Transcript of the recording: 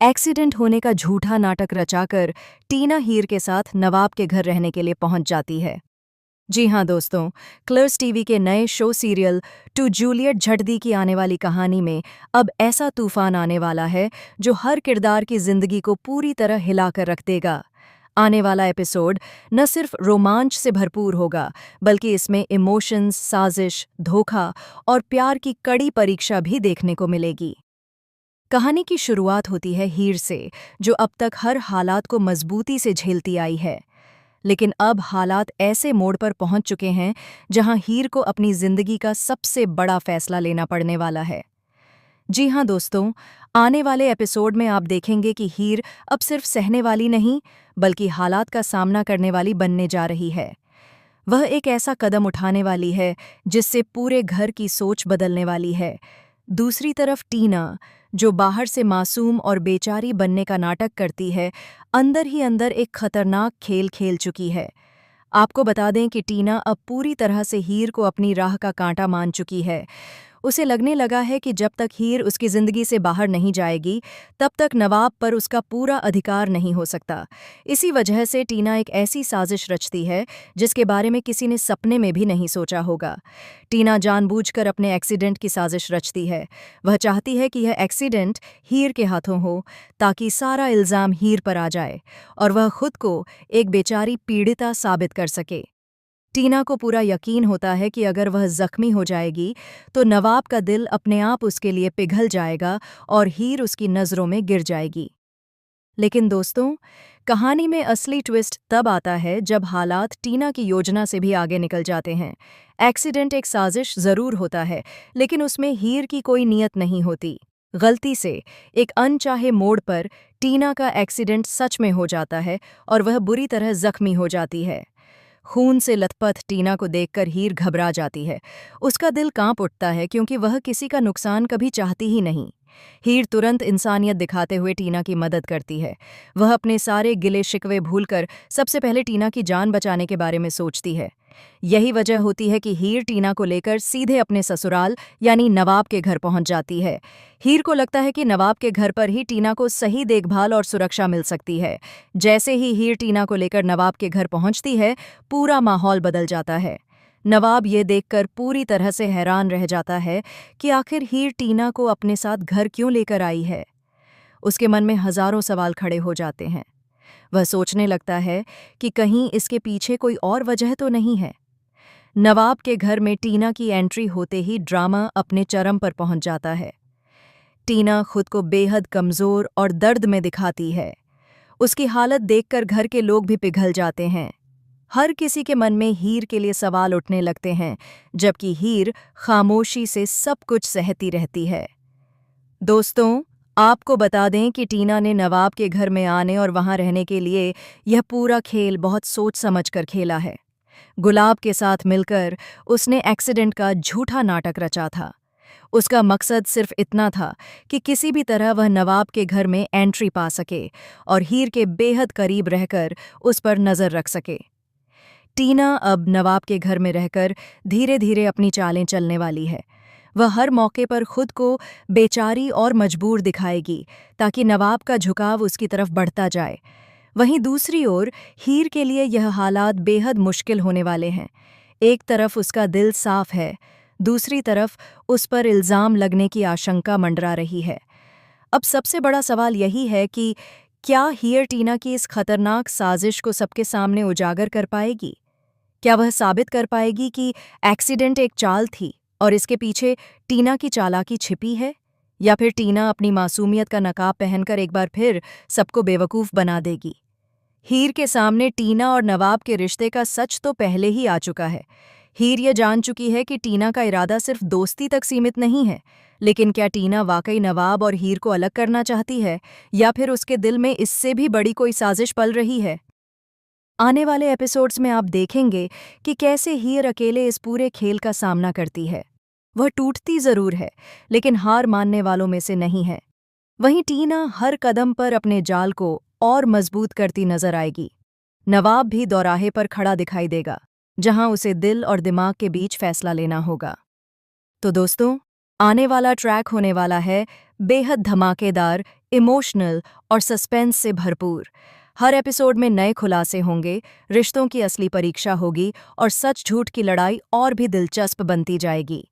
Accident होने का झूठा नाटक रचाकर टीना हीर के साथ नवाब के घर रहने के लिए पहुंच जाती है। जी हाँ दोस्तों, क्लर्स टीवी के नए शो सीरियल टू जूलियट झटदी की आने वाली कहानी में अब ऐसा तूफान आने वाला है जो हर किरदार की जिंदगी को पूरी तरह हिलाकर रख देगा। आने वाला एपिसोड न सिर्फ रोमांच से भरपूर होगा, बल्कि इसमें इमोशंस, साजिश, धोखा और प्यार की कड़ी परीक्षा भी देखने को मिलेगी। कहानी की शुरुआत होती है हीर से, जो अब तक हर हालात को मजबूती से झेलती आई है। लेकिन अब हालात ऐसे मोड़ पर पहुंच चुके हैं जहां हीर को अपनी जिंदगी का सबसे बड़ा फैसला लेना पड़ने वाला है। जी हां दोस्तों, आने वाले एपिसोड में आप देखेंगे कि हीर अब सिर्फ सहने वाली नहीं, बल्कि हालात का सामना करने वाली बनने जा रही है। वह एक ऐसा कदम उठाने वाली है जिससे पूरे घर की सोच बदलने वाली है। दूसरी तरफ टीना, जो बाहर से मासूम और बेचारी बनने का नाटक करती है, अंदर ही अंदर एक खतरनाक खेल खेल चुकी है। आपको बता दें कि टीना अब पूरी तरह से हीर को अपनी राह का कांटा मान चुकी है। उसे लगने लगा है कि जब तक हीर उसकी जिंदगी से बाहर नहीं जाएगी, तब तक नवाब पर उसका पूरा अधिकार नहीं हो सकता। इसी वजह से टीना एक ऐसी साजिश रचती है जिसके बारे में किसी ने सपने में भी नहीं सोचा होगा। टीना जानबूझकर अपने एक्सीडेंट की साजिश रचती है। वह चाहती है कि यह एक्सीडेंट हीर के हाथों हो, ताकि सारा इल्जाम हीर पर आ जाए और वह खुद को एक बेचारी पीड़िता साबित कर सके। टीना को पूरा यकीन होता है कि अगर वह जख्मी हो जाएगी तो नवाब का दिल अपने आप उसके लिए पिघल जाएगा और हीर उसकी नज़रों में गिर जाएगी। लेकिन दोस्तों, कहानी में असली ट्विस्ट तब आता है जब हालात टीना की योजना से भी आगे निकल जाते हैं। एक्सीडेंट एक साजिश जरूर होता है, लेकिन उसमें हीर की कोई नीयत नहीं होती। गलती से एक अनचाहे मोड़ पर टीना का एक्सीडेंट सच में हो जाता है और वह बुरी तरह जख्मी हो जाती है। खून से लथपथ टीना को देखकर हीर घबरा जाती है। उसका दिल कांप उठता है क्योंकि वह किसी का नुकसान कभी चाहती ही नहीं। हीर तुरंत इंसानियत दिखाते हुए टीना की मदद करती है। वह अपने सारे गिले शिकवे भूलकर सबसे पहले टीना की जान बचाने के बारे में सोचती है। यही वजह होती है कि हीर टीना को लेकर सीधे अपने ससुराल यानी नवाब के घर पहुंच जाती है। हीर को लगता है कि नवाब के घर पर ही टीना को सही देखभाल और सुरक्षा मिल सकती है। जैसे ही हीर टीना को लेकर नवाब के घर पहुंचती है, पूरा माहौल बदल जाता है। नवाब ये देखकर पूरी तरह से हैरान रह जाता है कि आखिर हीर टीना को अपने साथ घर क्यों लेकर आई है। उसके मन में हजारों सवाल खड़े हो जाते हैं। वह सोचने लगता है कि कहीं इसके पीछे कोई और वजह तो नहीं है। नवाब के घर में टीना की एंट्री होते ही ड्रामा अपने चरम पर पहुंच जाता है। टीना खुद को बेहद कमजोर और दर्द में दिखाती है। उसकी हालत देखकर घर के लोग भी पिघल जाते हैं। हर किसी के मन में हीर के लिए सवाल उठने लगते हैं, जबकि हीर खामोशी से सब कुछ सहती रहती है। दोस्तों, आपको बता दें कि टीना ने नवाब के घर में आने और वहां रहने के लिए यह पूरा खेल बहुत सोच समझकर खेला है। गुलाब के साथ मिलकर उसने एक्सीडेंट का झूठा नाटक रचा था। उसका मकसद सिर्फ इतना था कि किसी भी तरह वह नवाब के घर में एंट्री पा सके और हीर के बेहद करीब रहकर उस पर नजर रख सके। टीना अब नवाब के घर में रहकर धीरे धीरे अपनी चालें चलने वाली है। वह हर मौके पर खुद को बेचारी और मजबूर दिखाएगी, ताकि नवाब का झुकाव उसकी तरफ बढ़ता जाए। वहीं दूसरी ओर हीर के लिए यह हालात बेहद मुश्किल होने वाले हैं। एक तरफ उसका दिल साफ है, दूसरी तरफ उस पर इल्जाम लगने की आशंका मंडरा रही है। अब सबसे बड़ा सवाल यही है कि क्या हीर टीना की इस खतरनाक साजिश को सबके सामने उजागर कर पाएगी? क्या वह साबित कर पाएगी कि एक्सीडेंट एक चाल थी और इसके पीछे टीना की चालाकी छिपी है? या फिर टीना अपनी मासूमियत का नकाब पहनकर एक बार फिर सबको बेवकूफ़ बना देगी? हीर के सामने टीना और नवाब के रिश्ते का सच तो पहले ही आ चुका है। हीर ये जान चुकी है कि टीना का इरादा सिर्फ दोस्ती तक सीमित नहीं है। लेकिन क्या टीना वाकई नवाब और हीर को अलग करना चाहती है, या फिर उसके दिल में इससे भी बड़ी कोई साजिश पल रही है? आने वाले एपिसोड्स में आप देखेंगे कि कैसे हीर अकेले इस पूरे खेल का सामना करती है। वह टूटती जरूर है, लेकिन हार मानने वालों में से नहीं है। वहीं टीना हर कदम पर अपने जाल को और मजबूत करती नजर आएगी। नवाब भी दौराहे पर खड़ा दिखाई देगा, जहां उसे दिल और दिमाग के बीच फैसला लेना होगा। तो दोस्तों, आने वाला ट्रैक होने वाला है बेहद धमाकेदार, इमोशनल और सस्पेंस से भरपूर। हर एपिसोड में नए खुलासे होंगे, रिश्तों की असली परीक्षा होगी और सच झूठ की लड़ाई और भी दिलचस्प बनती जाएगी।